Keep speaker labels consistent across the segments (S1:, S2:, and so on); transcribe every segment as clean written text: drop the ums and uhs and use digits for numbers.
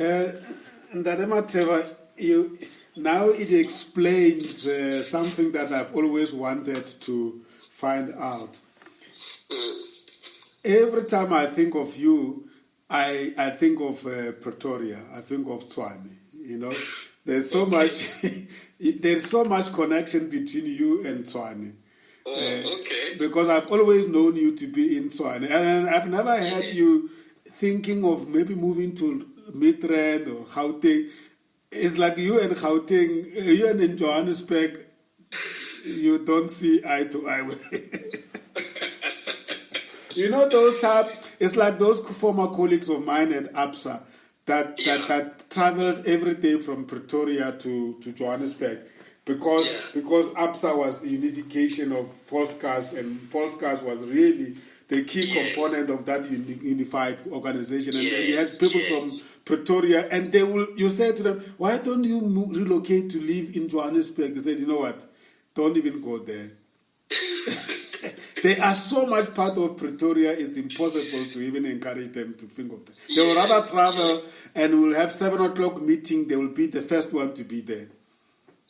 S1: Ndade Matheba, now it explains something that I've always wanted to find out. Every time I think of you, I think of Pretoria. I think of Tshwane. There's so much. There's so much connection between you and Tshwane.
S2: Okay.
S1: Because I've always known you to be in Tshwane, and I've never had you thinking of maybe moving to Midrand or Gauteng. It's like you and Gauteng, you and in Johannesburg, you don't see eye to eye with. Those type. It's like those former colleagues of mine at APSA that traveled every day from Pretoria to Johannesburg because APSA was the unification of Volkskas, and Volkskas was really the key component of that unified organization. And you had people from Pretoria, and you said to them, why don't you relocate to live in Johannesburg? They said, you know what, don't even go there. They are so much part of Pretoria, it's impossible to even encourage them to think of that. They will rather travel and will have 7 o'clock meeting. They will be the first one to be there.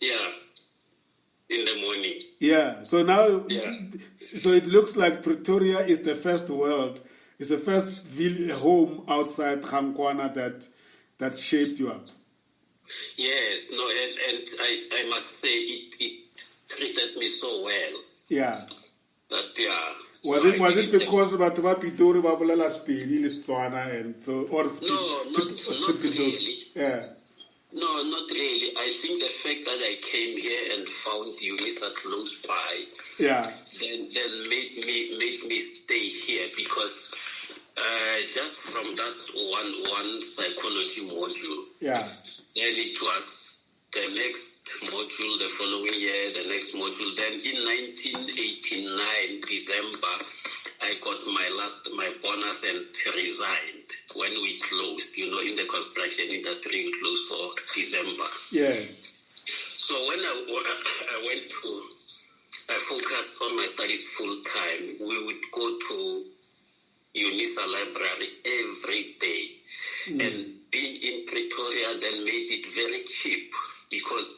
S2: Yeah, in the morning.
S1: Yeah, so now, so it looks like Pretoria is the first world, it's the first home outside Gankwana that shaped you up.
S2: Yes, no, and I must say it treated me so well.
S1: Yeah.
S2: Was
S1: it because batho ba Pitori ba bolela Sepedi le Setswana and so or
S2: not really.
S1: Yeah.
S2: No, not really. I think the fact that I came here and found UNISA close by, then made me stay here because just from that one psychology module, then it was the next module the following year, the next module. Then in 1989, December, I got my bonus and resigned when we closed. In the construction industry, we closed for December.
S1: Yes.
S2: So when I focused on my studies full time, we would go to UNISA library every day. And being in Pretoria then made it very cheap because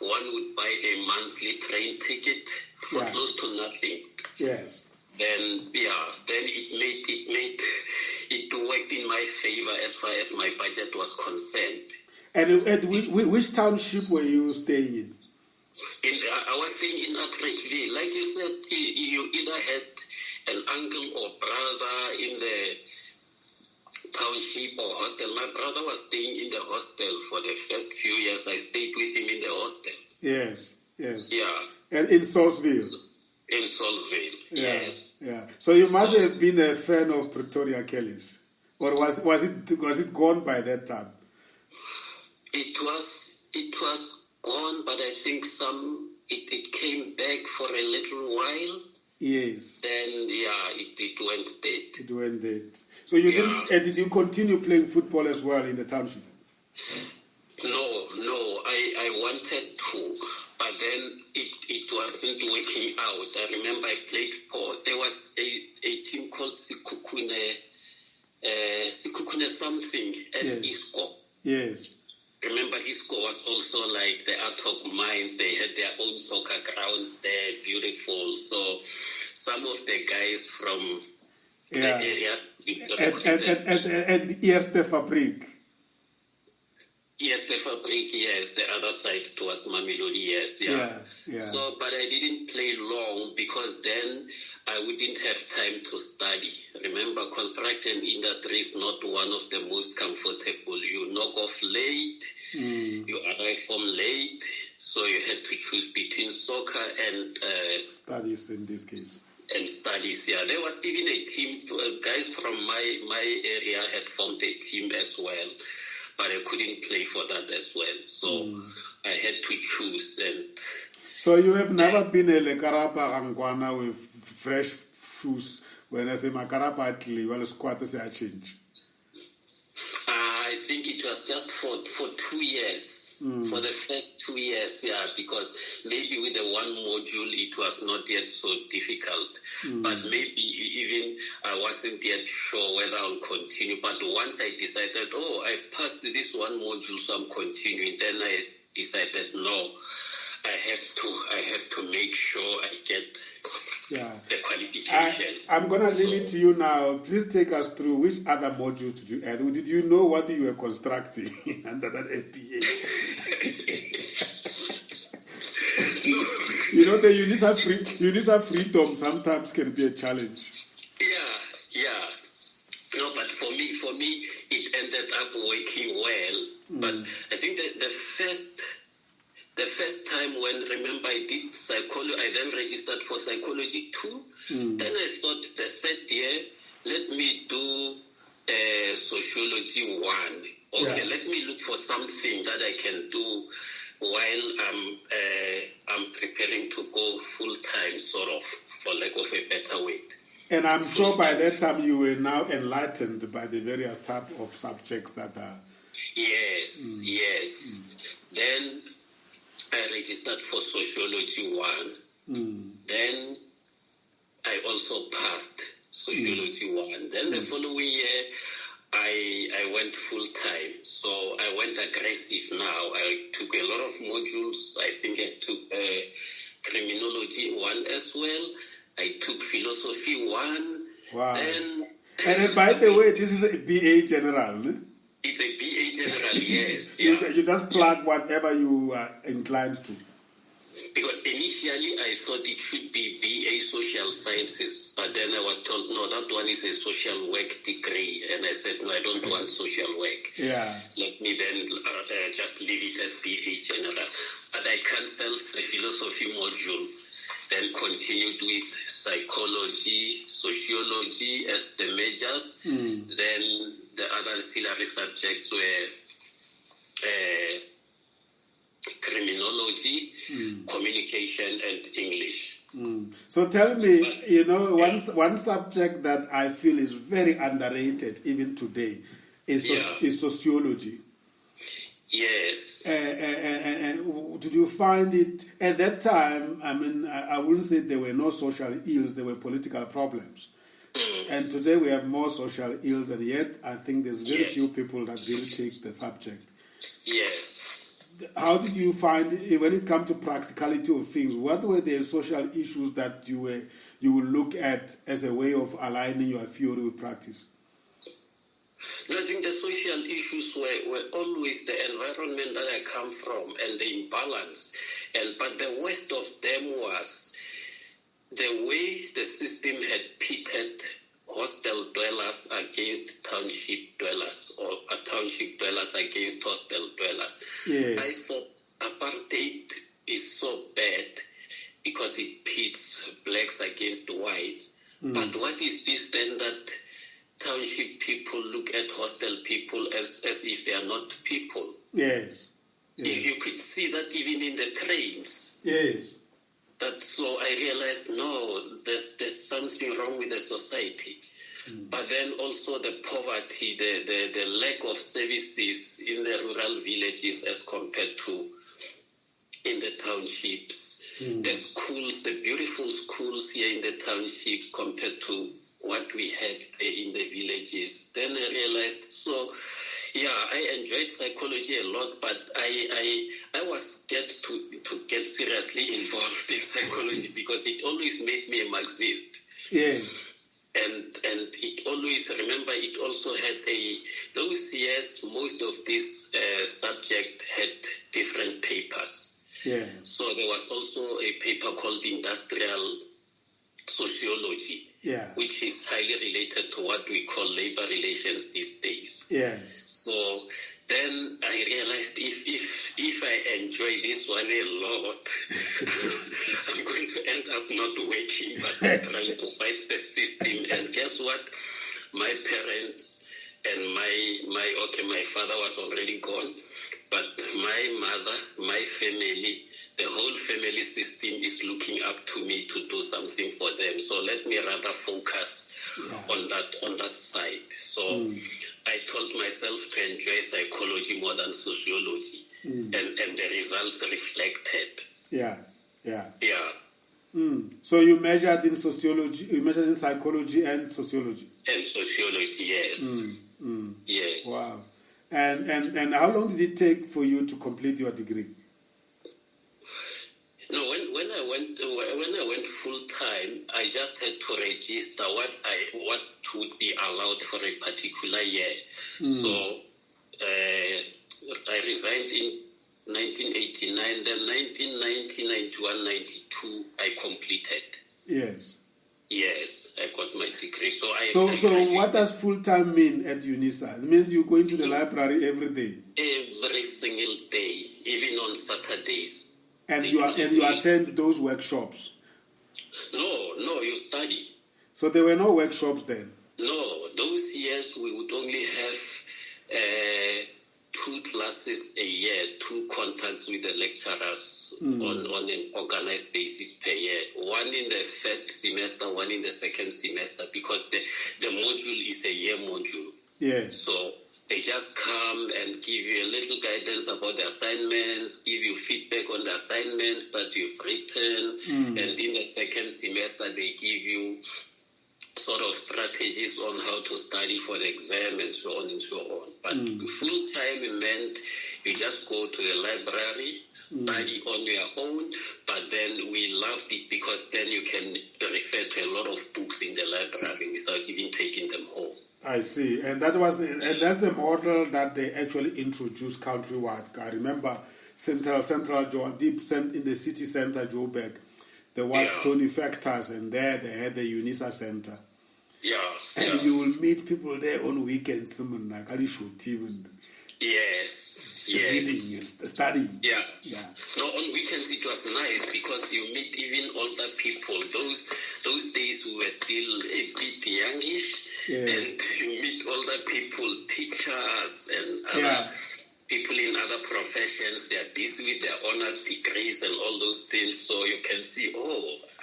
S2: one would buy a monthly train ticket for close to nothing.
S1: Yes.
S2: Then it worked in my favor as far as my budget was concerned.
S1: And which township were you staying in?
S2: I was staying in Atteridgeville. Like you said, you either had an uncle or brother in the township or hostel. My brother was staying in the hostel for the first few years. I stayed with him in the hostel.
S1: Yes.
S2: Yeah.
S1: And in Salisbury.
S2: In Salisbury, yes.
S1: Yeah. So you must have been a fan of Pretoria Kellys, or was it gone by that time?
S2: It was gone, but I think it came back for a little while.
S1: Yes.
S2: Then it went dead.
S1: It went dead. So you did you continue playing football as well in the township?
S2: No, I wanted to, but then it wasn't working out. I remember I played for, there was a team called Sikukune something at ISCO.
S1: Yes.
S2: Remember, ISCO was also like the ad hoc mines. They had their own soccer grounds there, beautiful. So some of the guys from the area...
S1: At Eerste Fabriek.
S2: Yes, the Fabriek, yes. The other side towards Mamelodi, yes. Yeah. So, but I didn't play long because then I wouldn't have time to study. Remember, construction industry is not one of the most comfortable. You knock off late, you arrive home late, so you had to choose between soccer and...
S1: studies in this case.
S2: And studies, yeah. There was even a team, guys from my area had formed a team as well, but I couldn't play for that as well. So I had to choose. And
S1: so you have never been a Lekarapa Rangwana with fresh shoes when I say Makarapa atli, well, squat is a change.
S2: I think it was just for 2 years. For the first 2 years, because maybe with the one module it was not yet so difficult. But maybe even I wasn't yet sure whether I'll continue. But once I decided, I've passed this one module, so I'm continuing, then I decided, no, I have to make sure I get the qualification.
S1: I'm going to leave it to you now. Please take us through which other modules did you add? Did you know what you were constructing under that FPA? You know, the UNISA freedom sometimes can be a challenge.
S2: Yeah. No, but for me, it ended up working well. But I think that the first time when, remember, I did psychology, I then registered for Psychology 2. Then I thought the third year, let me do Sociology 1. Okay, let me look for something that I can do while I'm preparing to go full-time, sort of, for lack of a better word.
S1: And I'm sure by that time you were now enlightened by the various type of subjects that are...
S2: Yes. Then I registered for Sociology 1. Then I also passed Sociology 1. Then the following year, I went full-time. So I went aggressive now. I took a lot of modules. I think I took Criminology 1 as well. I took Philosophy 1.
S1: Wow. And by the way, this is a BA General, no?
S2: It's a BA General, yes.
S1: You just plug whatever you are inclined to.
S2: Because initially I thought it should be BA Social Sciences, but then I was told, no, that one is a social work degree. And I said, no, I don't want social work. Let me then just leave it as BA General. But I canceled the philosophy module, then continued with psychology, sociology as the majors. Then the other ancillary subjects were criminology, communication, and English.
S1: So tell me, you know, one subject that I feel is very underrated even today is sociology.
S2: Yes.
S1: And did you find it at that time? I mean, I wouldn't say there were no social ills, there were political problems. And today we have more social ills, and yet I think there's very few people that really take the subject.
S2: Yes.
S1: How did you find it when it comes to practicality of things? What were the social issues that you would look at as a way of aligning your theory with practice?
S2: No, I think the social issues were always the environment that I come from and the imbalance. But the worst of them was the way the system had pitted hostel dwellers against township dwellers, or township dwellers against hostel dwellers.
S1: Yes.
S2: I thought apartheid is so bad because it pits blacks against whites. But what is this then that township people look at hostel people as if they are not people?
S1: Yes.
S2: You could see that even in the trains.
S1: Yes.
S2: So I realized, no, there's something wrong with the society. But then also the poverty, the lack of services in the rural villages as compared to in the townships. The schools, the beautiful schools here in the townships compared to what we had in the villages. Then I realized, I enjoyed psychology a lot, but I was scared to get seriously involved in psychology because it always made me a Marxist.
S1: Yes.
S2: And it always, remember, it also had those years, most of this subject had different papers.
S1: Yeah.
S2: So there was also a paper called Industrial Sociology, which is highly related to what we call labor relations these days.
S1: Yes.
S2: So then I realized if I enjoy this one a lot, I'm going to end up not working, but trying to fight the system. And guess what? My parents and my father was already gone, but my mother, my family, the whole family system is looking up to me to do something for them. So let me rather focus on that side. So I told myself to enjoy psychology more than sociology, and the results reflected.
S1: Yeah. So you measured in sociology, you measured in psychology and sociology?
S2: And sociology, yes. Yes.
S1: Wow. And how long did it take for you to complete your degree?
S2: No, when I went full time, I just had to register what would be allowed for a particular year. So I resigned in 1989, then 1990, 91, 92, I completed.
S1: Yes.
S2: Yes, I got my degree.
S1: So what does full time mean at UNISA? It means you go into the library every day.
S2: Every single day, even on Saturdays.
S1: And you attend those workshops?
S2: No, you study.
S1: So there were no workshops then?
S2: No, those years we would only have 2 classes a year, 2 contacts with the lecturers on an organized basis per year. One in the first semester, one in the second semester, because the module is a year module.
S1: Yes.
S2: So they just come and give you a little guidance about the assignments, give you feedback on the assignments that you've written, and in the second semester they give you sort of strategies on how to study for the exam and so on and so on. But full time meant you just go to the library, study on your own, but then we loved it because then you can refer to a lot of books in the library without even taking them home.
S1: I see, and that's the model that they actually introduced countrywide. I remember Central deep in the city center, Joburg, there was Tony Factors, and there they had the UNISA Center. And you will meet people there on weekends, reading and studying.
S2: Yeah. No, on weekends it was nice because you meet even older people. Those days we were still a bit youngish. Yes. And you meet older people, teachers, and other people in other professions. They are busy with their honors degrees and all those things. So you can see,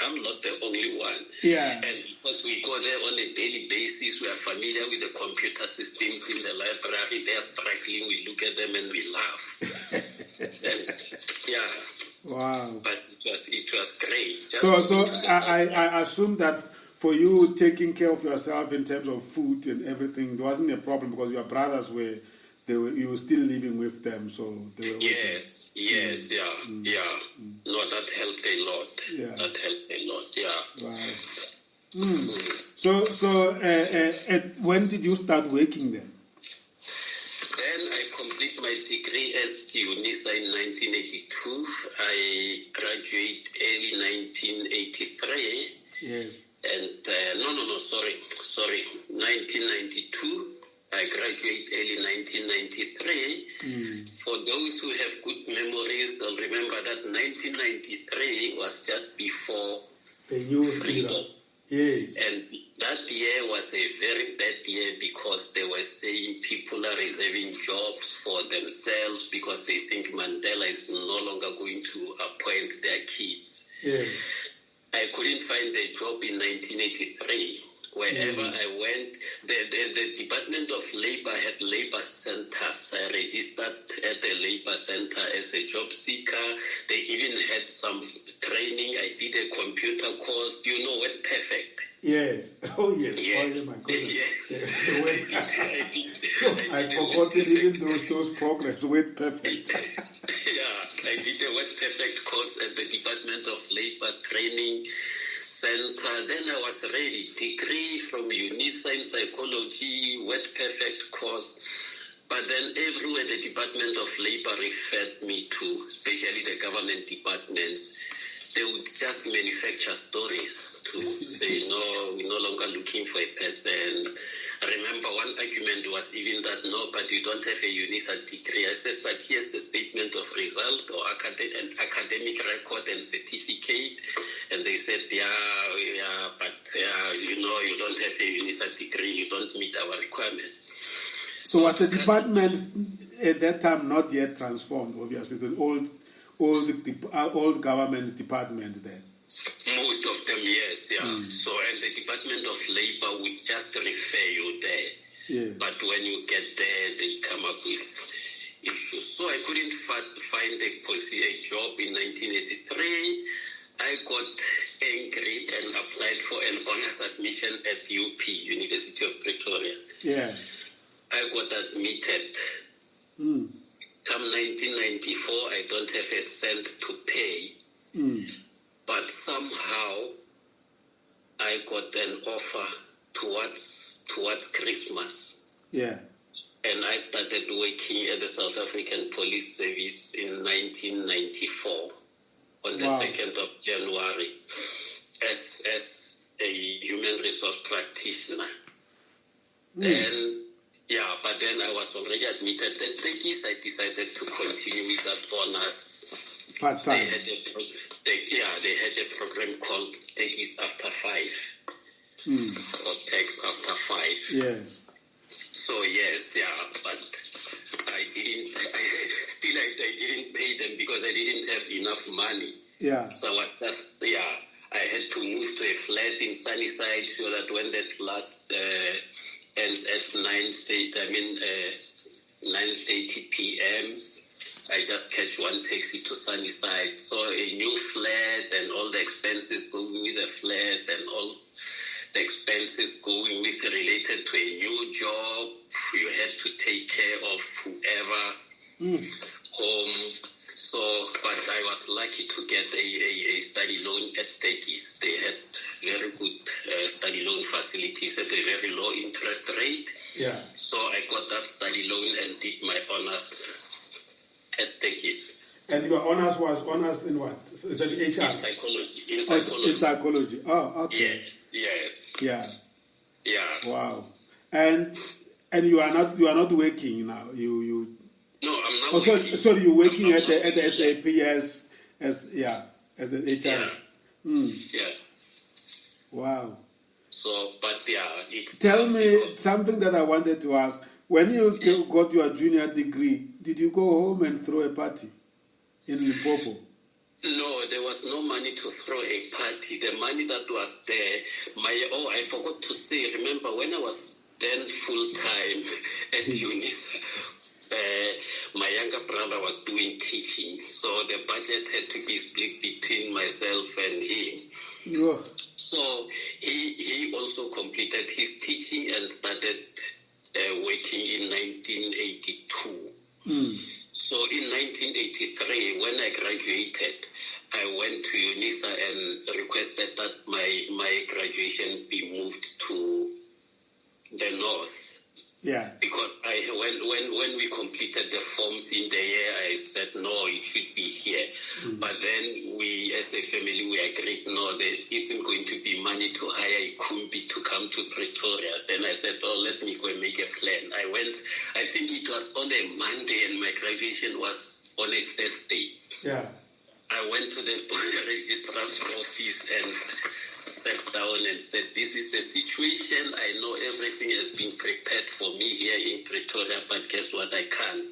S2: I'm not the only one.
S1: Yeah.
S2: And because we go there on a daily basis, we are familiar with the computer systems in the library. They are struggling. We look at them and we laugh.
S1: Wow.
S2: But it was great.
S1: So I assume that for you taking care of yourself in terms of food and everything, there wasn't a problem because your brothers you were still living with them, so they were
S2: Yes, No, that helped a lot.
S1: Yeah.
S2: That helped a lot,
S1: Wow. So when did you start working then?
S2: Then I complete my degree as UNISA in 1982. I graduate early 1983.
S1: Yes.
S2: And 1992. I graduate early 1993. For those who have good memories, they'll remember that 1993 was just before
S1: the new
S2: freedom.
S1: Yes.
S2: And that year was a very bad year because they were saying people are reserving jobs for themselves because they think Mandela is no longer going to appoint their kids.
S1: Yes.
S2: I couldn't find a job in 1983. Wherever I went, the Department of Labor had labor centers. I registered at the labor center as a job seeker. They even had some training. I did a computer course, Word Perfect.
S1: Yes. Oh, yes.
S2: Yes.
S1: Oh, my goodness.
S2: Yes.
S1: I forgot even those programs, Word Perfect.
S2: I did a Word Perfect course at the Department of Labor Training Center. Then I was ready. Degree from UNISA in psychology, Word Perfect course. But then everywhere the Department of Labor referred me to, especially the government departments, they would just manufacture stories to say, no, we're no longer looking for a person. I remember one argument was even that, no, but you don't have a UNISA degree. I said, but here's the statement of result or academic record and certificate. And they said, but you don't have a UNISA degree, you don't meet our requirements.
S1: So was the department at that time not yet transformed, obviously? It's an old government department then?
S2: Most of them, yes, So, and the Department of Labor would just refer you there.
S1: Yes.
S2: But when you get there, they come up with issues. So I couldn't find a job in 1983. I I got angry and applied for an honors admission at UP, University of Pretoria.
S1: Yeah.
S2: I got admitted. Come 1994, I don't have a cent to pay. But somehow I got an offer towards Christmas.
S1: Yeah.
S2: And I started working at the South African Police Service in 1994 on the 2nd of January as a Human Resource Practitioner. And but then I was already admitted at Tekis. I decided to continue with that honors.
S1: Part-time.
S2: They had a program called Tekis After 5. Or Text After 5.
S1: Yes.
S2: So but I didn't pay them because I didn't have enough money.
S3: Yeah.
S2: So I was just, I had to move to a flat in Sunnyside so that when that class ends at 9:30 p.m., I just catch one taxi to Sunnyside. So a new flat and all the expenses going with the flat and all the expenses going with related to a new job. You had to take care of whoever home. So, but I was lucky to get a study loan at Tekis. They had very good study loan facilities at a very low interest rate.
S3: Yeah.
S2: So I got that study loan and did my honors at Tekis.
S3: And your honors was honors in what? Is it HR?
S2: In psychology.
S3: In psychology. Oh, okay.
S2: Yes. Yeah.
S3: Wow. And you are not working now.
S2: No, I'm not.
S3: working. So you're working at the SAP as the HR.
S2: Yeah.
S3: Wow.
S2: So, but
S3: tell me something that I wanted to ask. When you got your junior degree, did you go home and throw a party in Limpopo?
S2: No, there was no money to throw a party. The money that was there, I forgot to say, remember when I was then full-time at uni, my younger brother was doing teaching, so the budget had to be split between myself and him.
S3: Yeah.
S2: So he also completed his teaching and started working in 1982. So in 1983, when I graduated, I went to UNISA and requested that my graduation be moved to the north.
S3: Yeah.
S2: Because when we completed the forms in the year, I said, no, it should be here. But then we, as a family, we agreed, no, there isn't going to be money to hire a Kumbi to come to Pretoria. Then I said, let me go and make a plan. I went, I think it was on a Monday and my graduation was on a Thursday.
S3: Yeah.
S2: I went to the registrar's office and sat down and said, this is the situation. I know everything has been prepared for me here in Pretoria, but guess what? I can't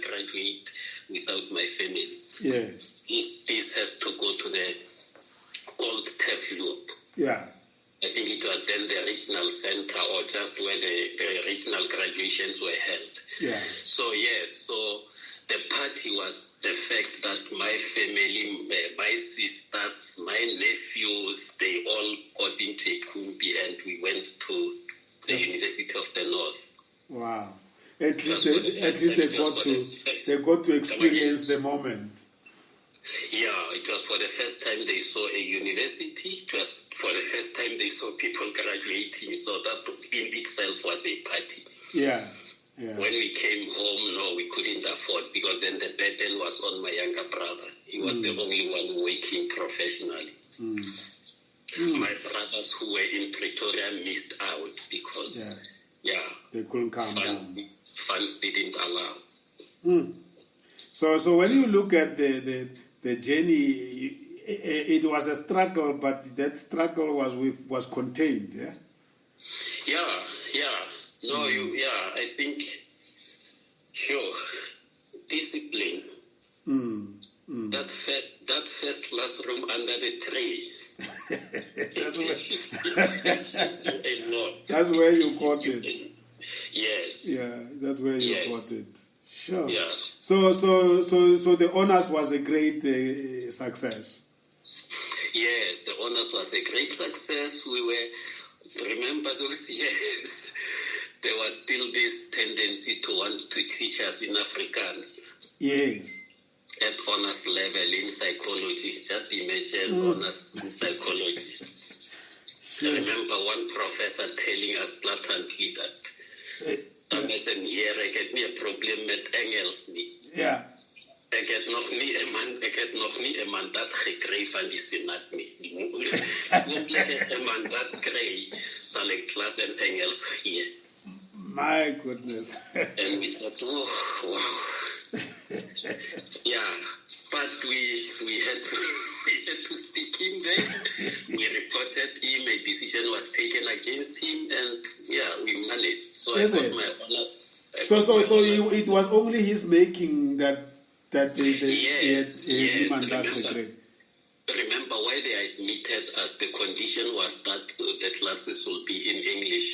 S2: graduate without my family.
S3: Yes.
S2: This has to go to the old Teflup.
S3: Yeah.
S2: I think it was then the regional center or just where the regional graduations were held.
S3: Yeah.
S2: So, so the party was the fact that my family, my sisters, my nephews, they all got into a Kumbi and we went to the University of the North.
S3: Wow. At least they got to experience the moment.
S2: Yeah, it was for the first time they saw a university. It was for the first time they saw people graduating. So that in itself was a party.
S3: Yeah.
S2: When we came home, no, we couldn't afford because then the burden was on my younger brother. He was the only one working professionally. My brothers who were in Pretoria missed out because
S3: they couldn't come down.
S2: Funds didn't allow.
S3: So when you look at the journey, it was a struggle, but that struggle was contained.
S2: No, I think, discipline. That first classroom under the tree.
S3: That's where you got it.
S2: Yes.
S3: Yeah, that's where you got it. Sure.
S2: Yeah.
S3: So the honors was a great success.
S2: Yes, the honors was a great success. Remember those years, there was still this tendency to want to teach us in Afrikaans.
S1: Yes.
S2: At honors level in psychology. Just imagine honors in psychology.
S1: Sure.
S2: I remember one professor telling us blatantly that I get me a problem with Engels.
S1: Yeah.
S2: Ek het nog nie 'n mandaat gekry van die Senaat nie. Hooplik 'n mandaat kry sal ek klas in Engels gee.
S1: My goodness.
S2: And we thought, oh, wow. Yeah, but we had to stick in there. We reported him, a decision was taken against him, and we managed. So I got my honors.
S1: So it was only his making that they
S2: yes. Remember why they admitted us, the condition was that the classes will be in English,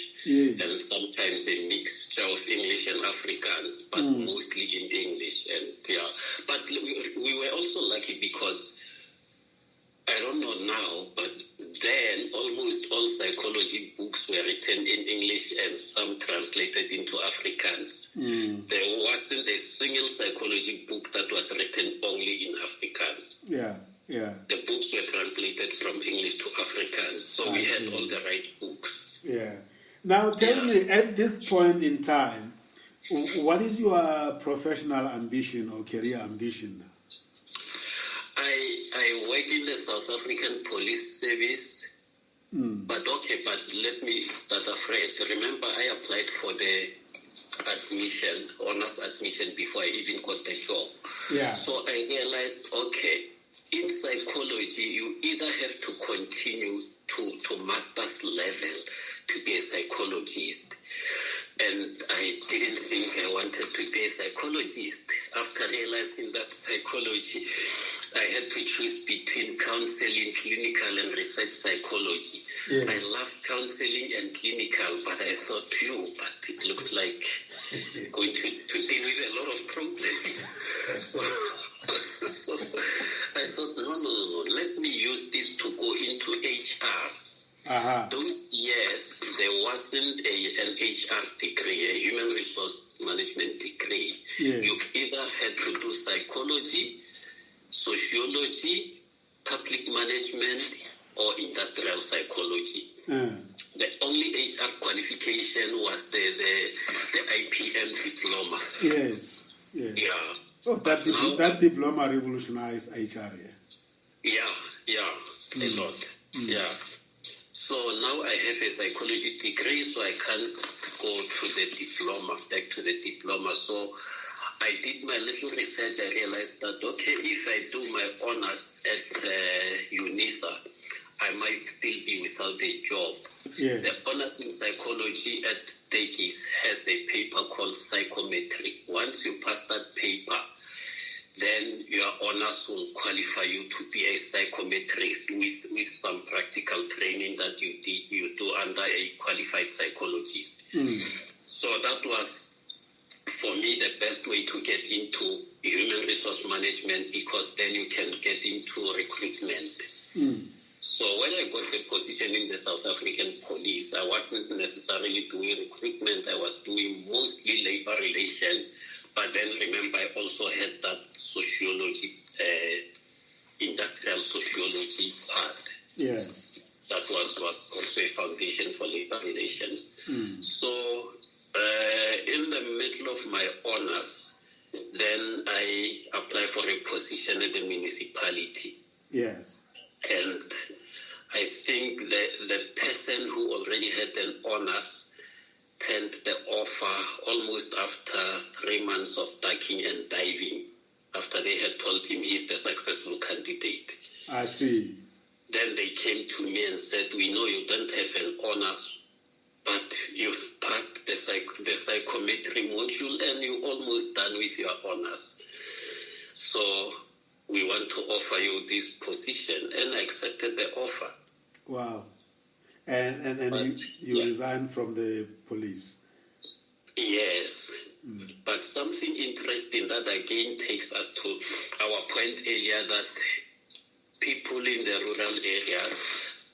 S2: and sometimes a mixture of English and Afrikaans, but mostly in English. And but we were also lucky because, I don't know now, but then almost all psychology books were written in English and some translated into Afrikaans. There wasn't a single psychology book that was written only in Afrikaans.
S1: Yeah.
S2: The books were translated from English to Afrikaans, so we had all the right books.
S1: Yeah. Now tell me, at this point in time, what is your professional ambition or career ambition now?
S2: I work in the South African Police Service, but let me start afresh. Remember, I applied for the honors admission before I even got the job.
S1: Yeah.
S2: So I realized, in psychology, you either have to continue to master's level to be a psychologist. And I didn't think I wanted to be a psychologist. After realizing that psychology, I had to choose between counseling, clinical, and research psychology. Yeah. I love counseling and clinical, but I thought, but it looks like going to deal with a lot of problems. So I thought, no, let me use this to go into HR.
S1: Uh-huh.
S2: Those years, there wasn't an HR degree, a Human Resources Management degree.
S1: Yes.
S2: You either had to do psychology, sociology, public management, or industrial psychology. The only HR qualification was the IPM diploma.
S1: Yes.
S2: Yeah.
S1: Oh, that diploma revolutionized HR.
S2: Yeah, a lot. Yeah. So now I have a psychology degree, so I can't go back to the diploma. So I did my little research. I realized that, if I do my honors at UNISA, I might still be without a job.
S1: Yes.
S2: The honors in psychology at Dekis has a paper called psychometry. Once you pass that paper, then your honors will qualify you to be a psychometrist with some practical training that you do under a qualified psychologist. So that was, for me, the best way to get into human resource management, because then you can get into recruitment. So when I got the position in the South African Police, I wasn't necessarily doing recruitment. I was doing mostly labor relations. But then remember, I also had that sociology, industrial sociology part.
S1: Yes.
S2: That was also a foundation for labor relations. So in the middle of my honors, then I applied for a position at the municipality.
S1: Yes.
S2: And I think the person who already had an honors turned the offer almost after 3 months of ducking and diving, after they had told him he's the successful candidate.
S1: I see.
S2: Then they came to me and said, we know you don't have an honors, but you've passed the psychometry module and you're almost done with your honors. So we want to offer you this position. And I accepted the offer.
S1: Wow. And you resigned from the police?
S2: Yes. But something interesting that again takes us to our point earlier, that people in the rural areas,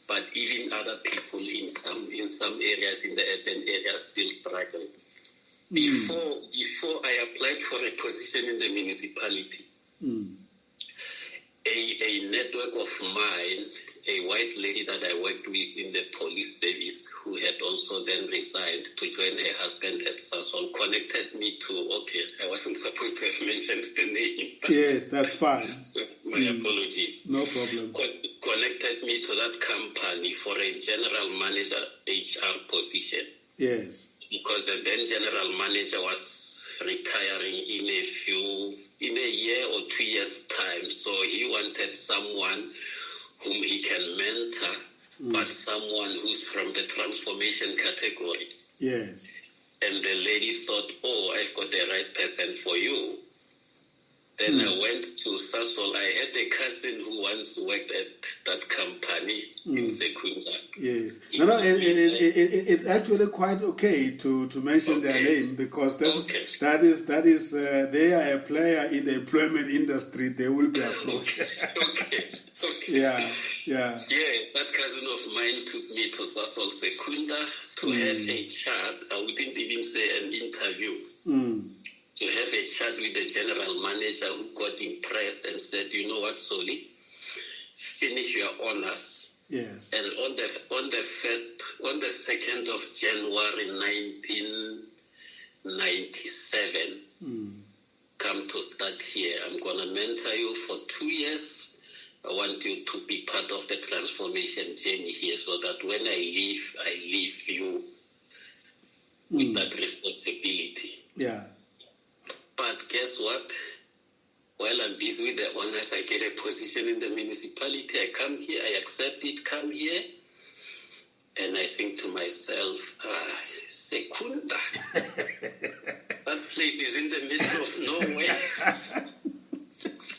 S2: but even other people in some areas in the urban areas still struggle. Before I applied for a position in the municipality, a network of mine, a white lady that I worked with in the police service, who had also then resigned to join her husband at Sasol, connected me to, I wasn't supposed to have mentioned the name.
S1: Yes, that's fine.
S2: So my apologies.
S1: No problem.
S2: Connected me to that company for a general manager HR position.
S1: Yes.
S2: Because the then general manager was retiring in a year or 2 years' time. So he wanted someone whom he can mentor, but someone who's from the transformation category.
S1: Yes.
S2: And the lady thought, I've got the right person for you. Then I went to Sasol. I had a cousin who once worked at that company in Secunda.
S1: Yes. It's actually quite okay to mention their name, because that is they are a player in the employment industry. They will be approached.
S2: Okay.
S1: Yeah.
S2: Yes, that cousin of mine took me to Sasol Secunda to have a chat. I wouldn't even say an interview. To have a chat with the general manager, who got impressed and said, "You know what, Soli, finish your honors."
S1: Yes.
S2: And on the 2nd of January 1997, come to start here. I'm gonna mentor you for 2 years. I want you to be part of the transformation journey here, so that when I leave you with that responsibility.
S1: Yeah.
S2: But guess what? While I'm busy with the honors, I get a position in the municipality. I come here, I accept it, come here. And I think to myself, Secunda. That place is in the middle of nowhere.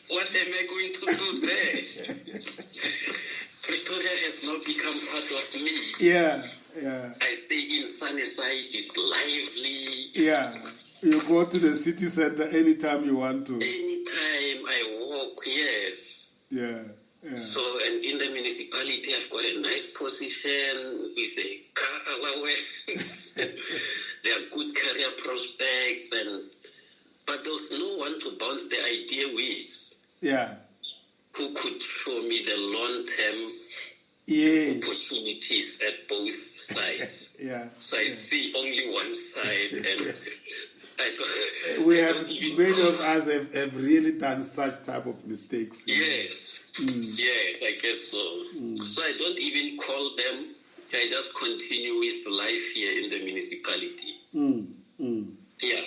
S2: What am I going to do there? Pretoria has now become part of me.
S1: Yeah.
S2: I stay in Sunnyside, it's lively.
S1: Yeah. You go to the city center anytime you want to.
S2: Anytime I walk, yes.
S1: Yeah.
S2: So, and in the municipality, I've got a nice position with a car allowance. There are good career prospects, but there's no one to bounce the idea with.
S1: Yeah.
S2: Who could show me the long-term opportunities at both sides.
S1: Yeah.
S2: So I see only one side, and
S1: many of us have really done such type of mistakes.
S2: Yes. Yes, I guess so. So I don't even call them. I just continue with life here in the municipality. Yeah.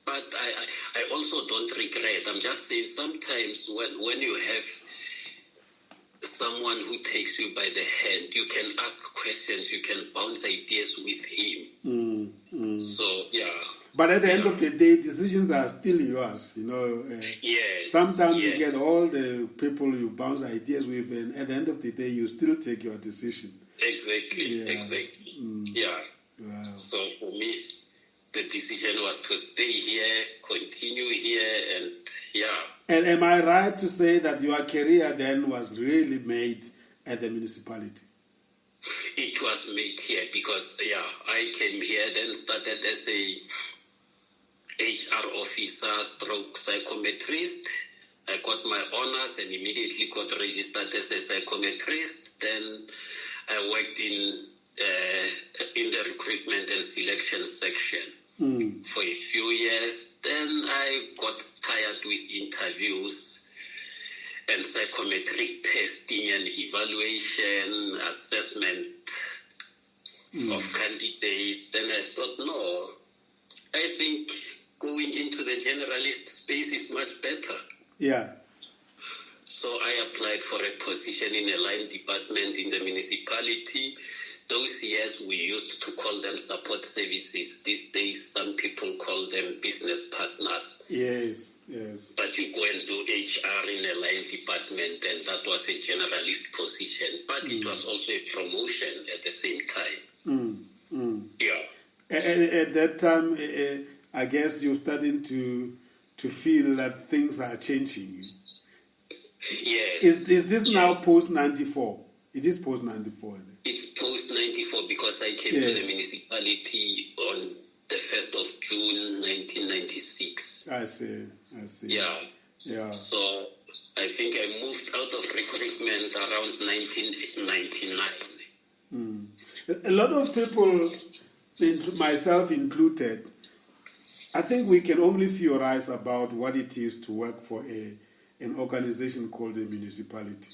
S2: But I also don't regret. I'm just saying, sometimes when you have someone who takes you by the hand, you can ask questions, you can bounce ideas with him. So, yeah.
S1: But at the end of the day, decisions are still yours,
S2: Yes.
S1: Sometimes you get all the people you bounce ideas with, and at the end of the day, you still take your decision.
S2: Exactly. Yeah.
S1: Wow.
S2: So for me, the decision was to stay here, continue here, and yeah.
S1: And am I right to say that your career then was really made at the municipality?
S2: It was made here because, I came here, then started as a HR officer / psychometrist. I got my honors and immediately got registered as a psychometrist. Then I worked in the recruitment and selection section for a few years. Then I got tired with interviews and psychometric testing and evaluation, assessment of candidates. Then I thought, no, I think going into the generalist space is much better.
S1: Yeah.
S2: So I applied for a position in a line department in the municipality. Those years we used to call them support services. These days some people call them business partners.
S1: Yes.
S2: But you go and do HR in a line department, and that was a generalist position. But it was also a promotion at the same time. Yeah.
S1: And at that time, I guess you're starting to feel that things are changing.
S2: Yes.
S1: Is this now post-94? It is post-94.
S2: It's post-94 because I came to the municipality on the 1st of June, 1996.
S1: I see.
S2: Yeah. So I think I moved out of recruitment around 1999.
S1: A lot of people, myself included, I think we can only theorize about what it is to work for an organization called a municipality.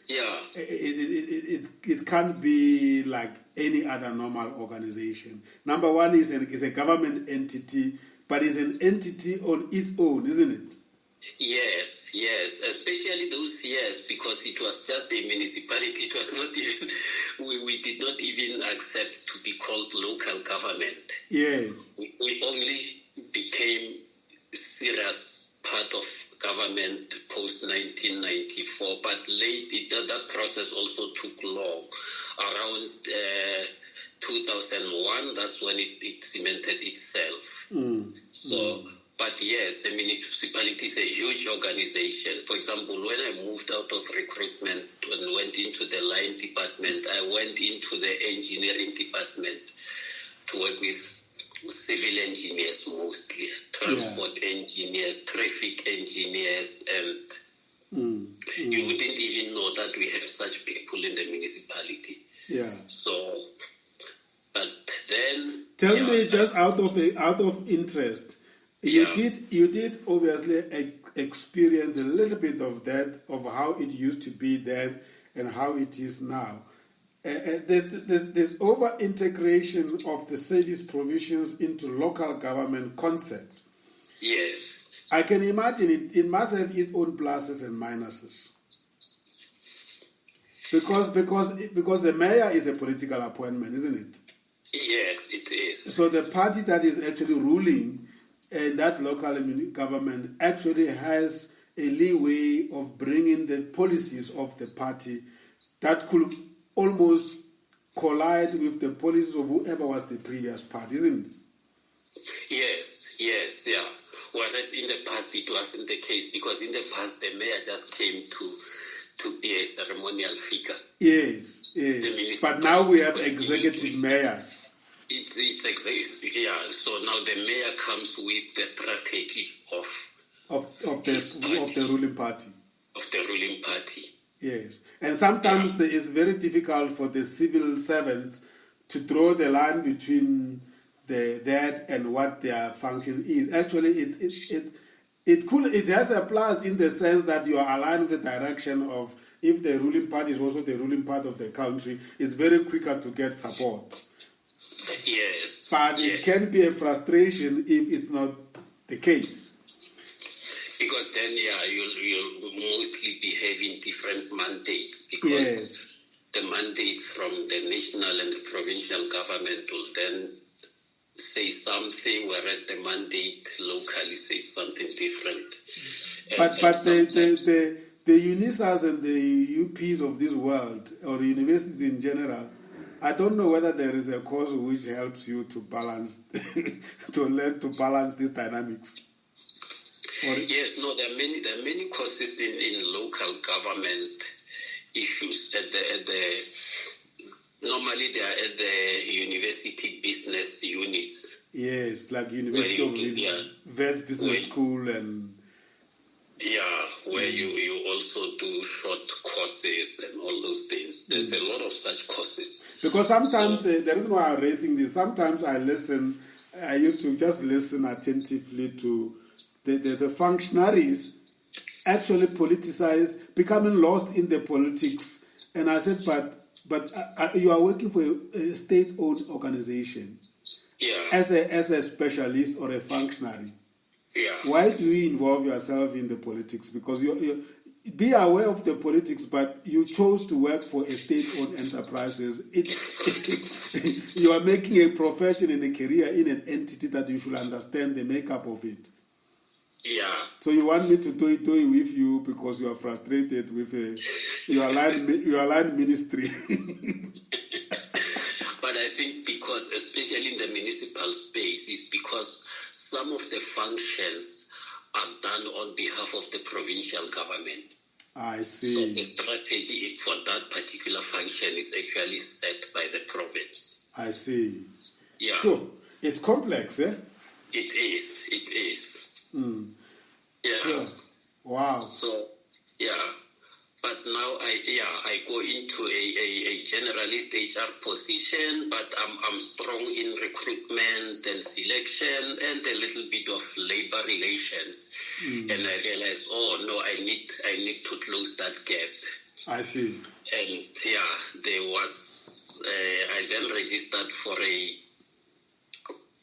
S2: Yeah.
S1: It can't be like any other normal organization. Number one is a government entity, but it's an entity on its own, isn't it?
S2: Yes, especially those years, because it was just a municipality. It was not even, we did not even accept to be called local government.
S1: Yes.
S2: We only became serious part of government post-1994, but late, that process also took long. Around 2001, that's when it cemented itself. But yes, the municipality is a huge organization. For example, when I moved out of recruitment and went into the line department, I went into the engineering department to work with civil engineers mostly, transport engineers, traffic engineers, and you wouldn't even know that we have such people in the municipality.
S1: Yeah.
S2: So, but then...
S1: Tell me, just out of interest, you did obviously experience a little bit of that, of how it used to be then and how it is now. There's over-integration of the service provisions into local government concept.
S2: Yes.
S1: I can imagine it must have its own pluses and minuses. Because the mayor is a political appointment, isn't it?
S2: Yes, it is.
S1: So the party that is actually ruling in that local government actually has a leeway of bringing the policies of the party that could almost collide with the policies of whoever was the previous party, isn't it?
S2: Yes, yeah. Whereas in the past it wasn't the case, because in the past the mayor just came to be a ceremonial figure.
S1: Yes. But now we have executive mayors.
S2: It's executive, yeah. So now the mayor comes with the strategy
S1: of the ruling party.
S2: Of the ruling party.
S1: Yes, and sometimes it's very difficult for the civil servants to draw the line between that and what their function is. Actually, it has a plus in the sense that you are aligned with the direction of, if the ruling party is also the ruling part of the country, it's very quicker to get support.
S2: Yes.
S1: But it can be a frustration if it's not the case.
S2: Because then, you'll mostly be having different mandates. Because the mandate from the national and the provincial government will then say something, whereas the mandate locally says something different.
S1: But the UNISAs and the UPs of this world, or universities in general, I don't know whether there is a course which helps you to balance, to learn to balance these dynamics.
S2: Yes, no, there are many courses in local government issues normally they are at the university business units.
S1: Yes, like University of West Business School and...
S2: Yeah, where you also do short courses and all those things. There's a lot of such courses.
S1: Because sometimes, the reason why I'm raising this, sometimes I used to just listen attentively to the functionaries actually politicize, becoming lost in the politics. And I said, but you are working for a state-owned organization as a specialist or a functionary.
S2: Yeah.
S1: Why do you involve yourself in the politics? Because you be aware of the politics, but you chose to work for a state-owned enterprises. You are making a profession and a career in an entity that you should understand the makeup of it.
S2: Yeah.
S1: So you want me to do it with you because you are frustrated with your line ministry.
S2: But I think because, especially in the municipal space, is because some of the functions are done on behalf of the provincial government.
S3: I see.
S2: So the strategy for that particular function is actually set by the province.
S3: I see.
S2: Yeah.
S3: So it's complex, eh?
S2: It is. Yeah.
S3: Sure. Wow.
S2: So, yeah. But now I go into a generalist HR position, but I'm strong in recruitment and selection and a little bit of labor relations. And I realized, I need to close that gap.
S3: I see.
S2: And there was, I then registered for a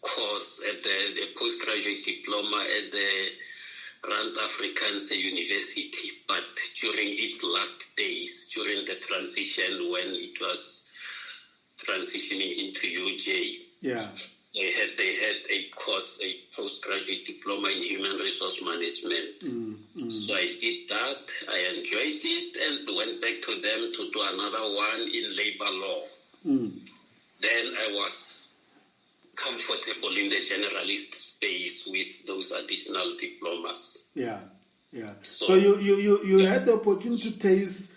S2: course at the postgraduate diploma at the Rand Afrikaans University, but during its last days, during the transition when it was transitioning into UJ, they had a course, a postgraduate diploma in Human Resource Management. So I did that, I enjoyed it, and went back to them to do another one in labor law. Then I was comfortable in the generalist space with those additional diplomas.
S3: Yeah. So you had the opportunity to taste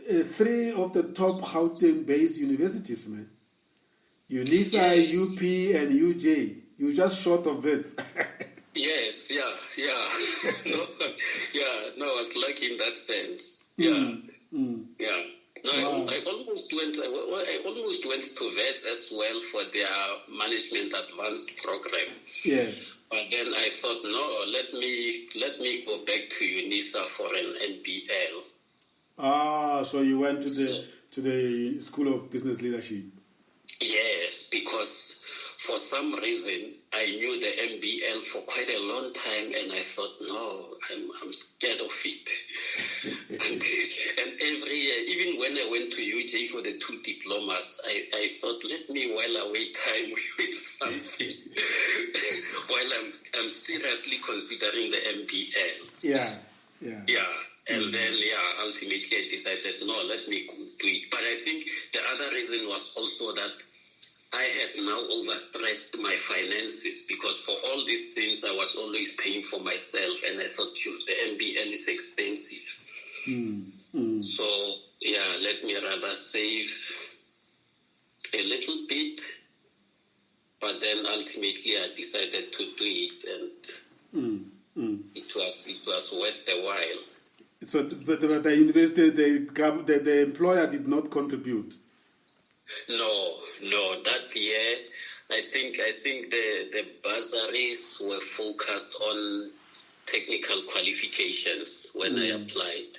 S3: 3 of the top Gauteng-based universities, man. UNISA, UP, and UJ. You're just short of it.
S2: Yes, yeah. No, I was lucky in that sense. Yeah. No, wow. I almost went to VET as well for their management advanced program.
S3: Yes.
S2: But then I thought, no, let me go back to UNISA for an MBL.
S3: So you went to the School of Business Leadership.
S2: Yes, because for some reason I knew the MBL for quite a long time, and I thought, no, I'm scared of it. And every year, even when I went to UJ for the 2 diplomas, I thought, let me while away time with something while I'm seriously considering the MBL.
S3: Yeah.
S2: And then, ultimately I decided, no, let me do it. But I think the other reason was also that I had now overstretched my finances, because for all these things I was always paying for myself, and I thought, the MBL is expensive. So, let me rather save a little bit, but then ultimately I decided to do it, and it was worth the while.
S3: So, but the university, the employer did not contribute.
S2: No. That year, I think the bursaries were focused on technical qualifications when I applied.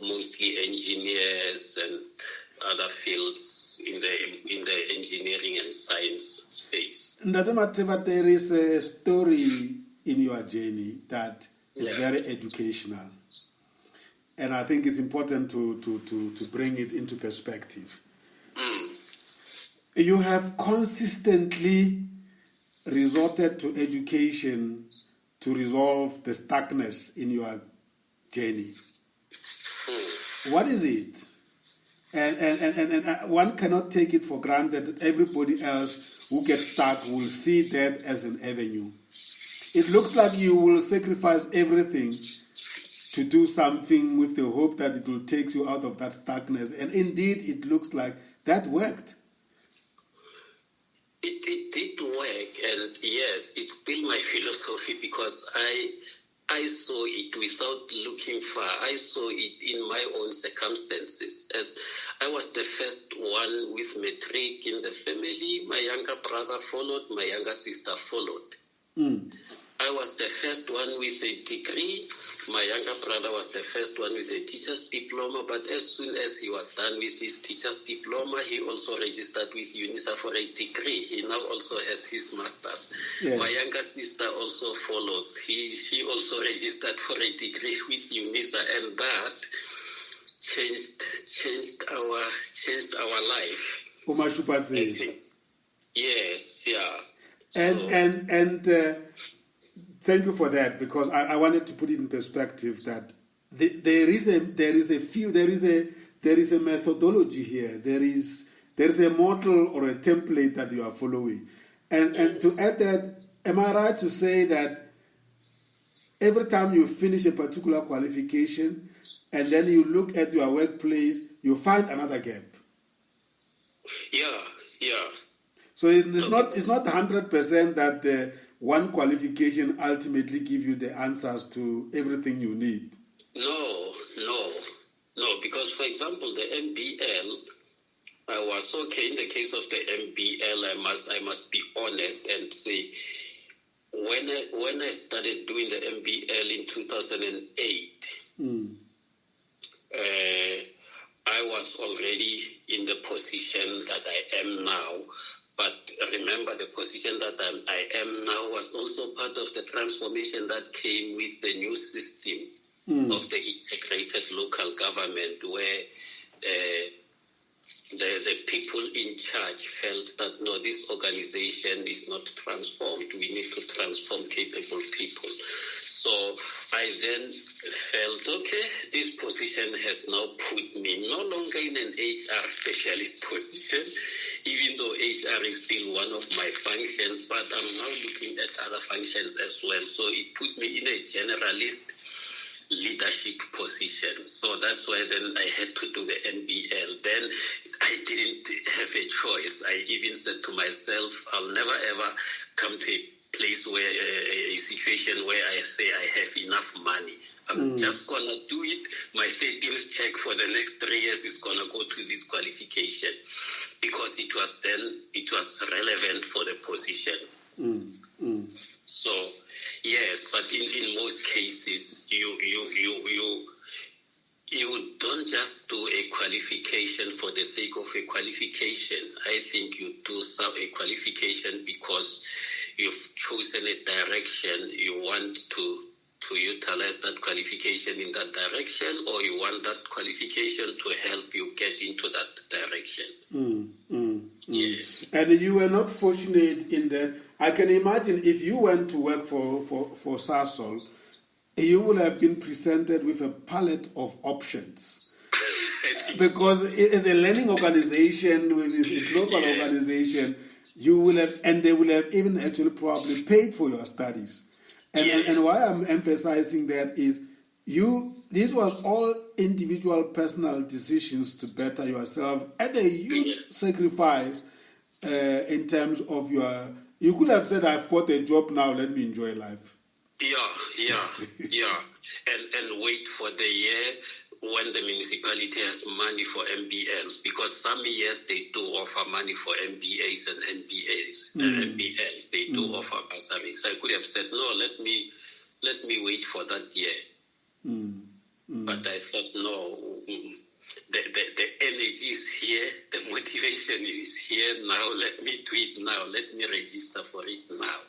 S2: Mostly engineers and other fields in the engineering and science space.
S3: Matheba, there is a story in your journey that is very educational. And I think it's important to bring it into perspective. You have consistently resorted to education to resolve the stuckness in your journey. What is it? And one cannot take it for granted that everybody else who gets stuck will see that as an avenue. It looks like you will sacrifice everything to do something with the hope that it will take you out of that stuckness. And indeed, it looks like that worked.
S2: It did work, and yes, it's still my philosophy, because I saw it without looking far. I saw it in my own circumstances. As I was the first one with matric in the family, my younger brother followed, my younger sister followed. I was the first one with a degree. My younger brother was the first one with a teacher's diploma, but as soon as he was done with his teacher's diploma, he also registered with UNISA for a degree. He now also has his master's. Yes. My younger sister also followed. She also registered for a degree with UNISA, and that changed our life. Yes, yeah.
S3: And thank you for that, because I wanted to put it in perspective that there is a methodology here. There is a model or a template that you are following, and to add that, am I right to say that every time you finish a particular qualification,
S1: and then you look at your workplace, you find another gap.
S2: Yeah.
S1: So it's not 100% that the one qualification ultimately give you the answers to everything you need.
S2: No, because for example, the MBL, I was okay in the case of the MBL. I must be honest and say, when I started doing the MBL in 2008, I was already in the position that I am now. But remember, the position that I am now was also part of the transformation that came with the new system of the integrated local government, where the people in charge felt that, no, this organization is not transformed. We need to transform capable people. So I then felt, okay, this position has now put me no longer in an HR specialist position, even though HR is still one of my functions, but I'm now looking at other functions as well. So it put me in a generalist leadership position. So that's why then I had to do the MBL. Then I didn't have a choice. I even said to myself, I'll never ever come to a place where a situation where I say I have enough money. I'm just going to do it. My savings check for the next 3 years is going to go to this qualification, because it was relevant for the position. So, yes, but in most cases, you don't just do a qualification for the sake of a qualification. I think you do a qualification because you've chosen a direction. You want to utilize that qualification in that direction, or you want that qualification to help you get into that direction. Yes.
S1: And you were not fortunate in that. I can imagine if you went to work for Sasol, you would have been presented with a palette of options. Because it is a learning organization, with a global organization, you will have, and they will have even actually probably paid for your studies. And why I'm emphasizing that is this was all individual personal decisions to better yourself at a huge sacrifice in terms of you could have said, I've got a job now, let me enjoy life.
S2: And wait for the year when the municipality has money for MBLs, because some years they do offer money for MBAs and MBLs. They do offer bursaries. I could have said, no, let me wait for that year. But I thought, no, the energy is here, the motivation is here now. Let me do it now. Let me register for it now.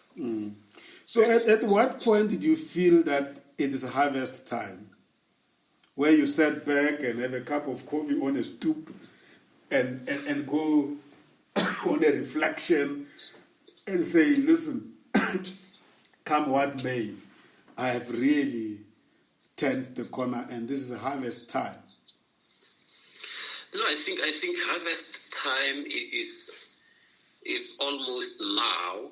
S1: So at what point did you feel that it is harvest time? Where you sat back and have a cup of coffee on a stoop and go on a reflection and say, listen, come what may, I have really turned the corner and this is harvest time?
S2: No, I think harvest time is almost now.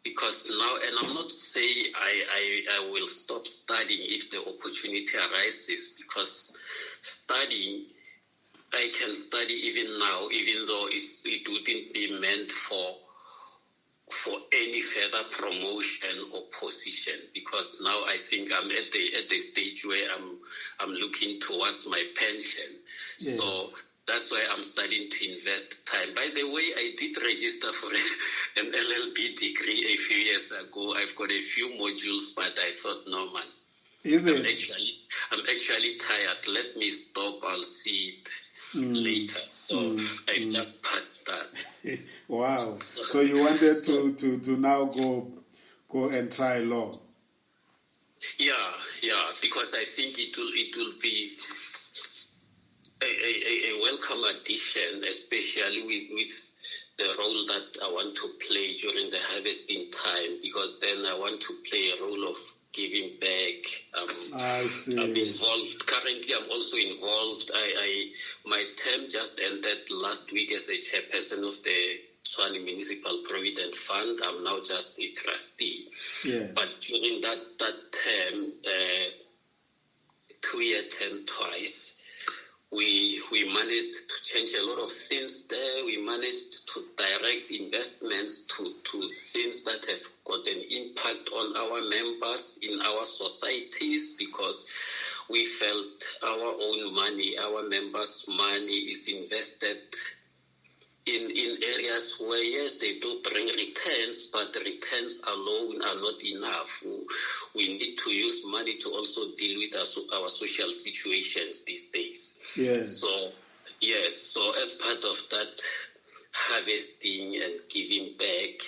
S2: Because now, and I'm not saying I will stop studying if the opportunity arises, because studying, I can study even now, even though it wouldn't be meant for any further promotion or position, because now I think I'm at the stage where I'm looking towards my pension. Yes. So that's why I'm starting to invest time. By the way, I did register for an LLB degree a few years ago. I've got a few modules, but I thought, no, man. I'm actually tired. Let me stop. I'll see it later. So I've just packed that.
S1: Wow. So you wanted to now go and try law?
S2: Yeah, because I think it will be a welcome addition, especially with the role that I want to play during the harvesting time, because then I want to play a role of giving back.
S1: I see.
S2: I'm involved. Currently, I'm also involved. My term just ended last week as a chairperson of the Tshwane Municipal Provident Fund. I'm now just a trustee.
S1: Yes.
S2: But during that term, 2-year term change a lot of things there. We managed to direct investments to things that have got an impact on our members in our societies, because we felt our own money, our members' money is invested in areas where, yes, they do bring returns, but the returns alone are not enough. We need to use money to also deal with our social situations these days.
S1: Yes.
S2: So as part of that harvesting and giving back,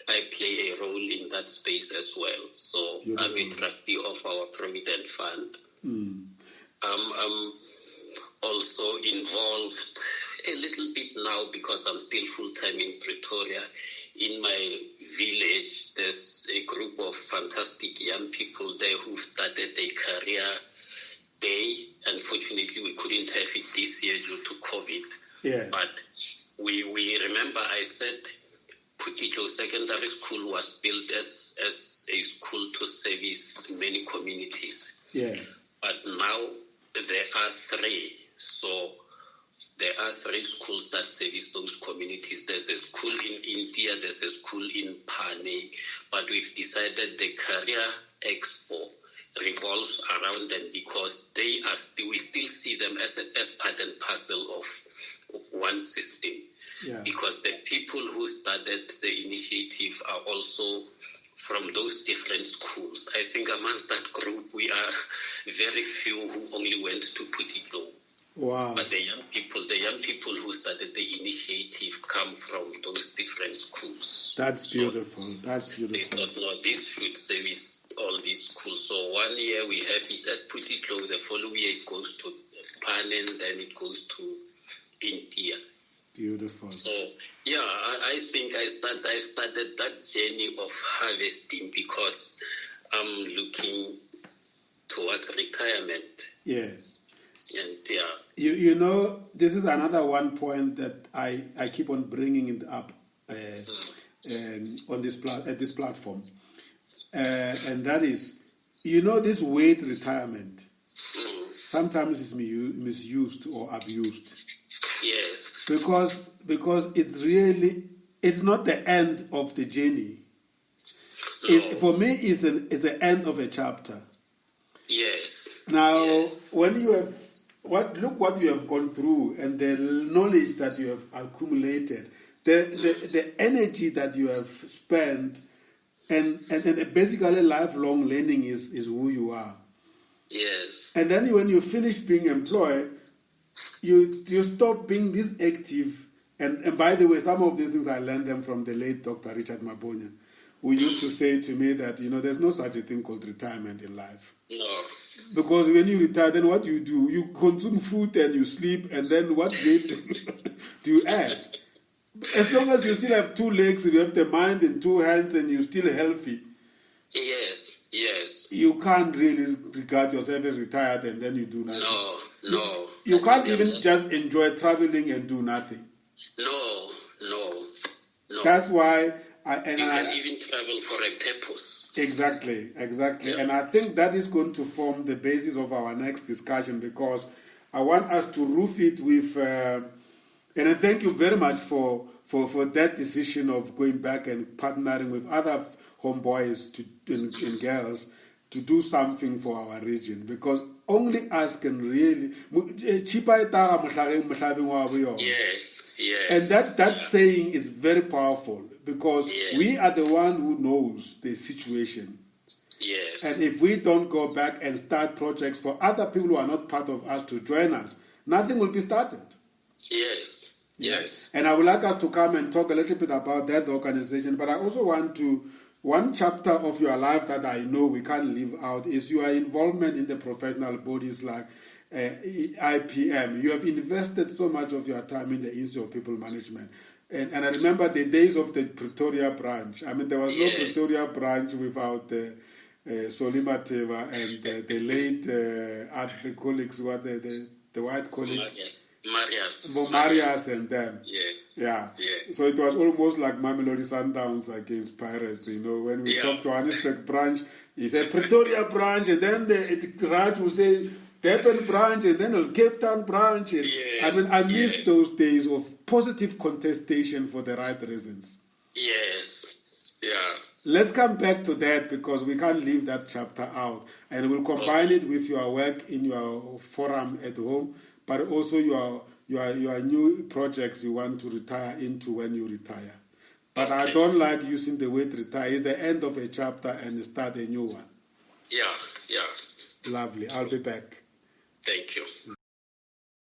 S2: I play a role in that space as well. So
S1: Beautiful.
S2: I'm a trustee of our Provident Fund. I'm also involved a little bit now, because I'm still full-time in Pretoria. In my village, there's a group of fantastic young people there who've started a career day. Unfortunately, we couldn't have it this year due to COVID.
S1: Yes.
S2: But we remember I said Puticho Secondary School was built as a school to service many communities.
S1: Yes.
S2: But now there are three. So there are three schools that service those communities. There's a school in India, there's a school in Pane, but we've decided the Career Expo revolves around them, because we still see them as part and parcel of one system.
S1: Yeah.
S2: Because the people who started the initiative are also from those different schools. I think amongst that group, we are very few who only went to Putiko.
S1: Wow.
S2: But the young people who started the initiative come from those different schools.
S1: That's beautiful. That's
S2: They
S1: beautiful.
S2: thought, no, this should service all these schools. So 1 year we have it at Putiko, the following year it goes to Panen, then it goes to India.
S1: Beautiful.
S2: So, yeah, I think I started that journey of harvesting because I'm looking towards retirement.
S1: Yes.
S2: And yeah.
S1: You know, this is another one point that I keep on bringing it up on this at this platform, and that is, you know, this weight retirement sometimes is misused or abused.
S2: Yes.
S1: Because it's not the end of the journey.
S2: No.
S1: For me, it's the end of a chapter.
S2: Yes.
S1: Now,
S2: Yes.
S1: when you have look what you have gone through and the knowledge that you have accumulated, the energy that you have spent, and basically lifelong learning is who you are.
S2: Yes.
S1: And then when you finish being employed, you stop being this active. And by the way, some of these things I learned them from the late Dr. Richard Mabonya, who used to say to me that, you know, there's no such a thing called retirement in life.
S2: No.
S1: Because when you retire, then what do? You consume food and you sleep, and then what do you add? As long as you still have 2 legs, you have the mind and 2 hands, and you're still healthy.
S2: Yes. Yes.
S1: You can't really regard yourself as retired and then you do nothing.
S2: No.
S1: You can't even just enjoy traveling and do nothing.
S2: No.
S1: That's why
S2: You can even travel for a purpose.
S1: Exactly.
S2: Yeah.
S1: And I think that is going to form the basis of our next discussion, because I want us to roof it with, and I thank you very much for that decision of going back and partnering with other homeboys and girls to do something for our region, because only us can really.
S2: Yes.
S1: And that saying is very powerful, because we are the one who knows the situation.
S2: Yes.
S1: And if we don't go back and start projects for other people who are not part of us to join us, nothing will be started.
S2: Yes.
S1: And I would like us to come and talk a little bit about that organization, but I also want to, one chapter of your life that I know we can't leave out is your involvement in the professional bodies like IPM. You have invested so much of your time in the Institute of People Management. And I remember the days of the Pretoria branch. I mean, there was no Pretoria branch without Soli Matheba and the late the colleagues, the white colleagues. Marius and them. Yeah. So it was almost like Mamelodi Sundowns against Pirates. You know, when we talk to Johannesburg branch, he said Pretoria branch, and then the Raj will say Durban branch and then Cape Town branch. And, I miss those days of positive contestation for the right reasons.
S2: Yes. Yeah.
S1: Let's come back to that because we can't leave that chapter out. And we'll combine it with your work in your forum at home, but also your new projects you want to retire into when you retire. But I don't like using the word retire. It's the end of a chapter and start a new one.
S2: Yeah.
S1: Lovely. I'll be back.
S2: Thank you.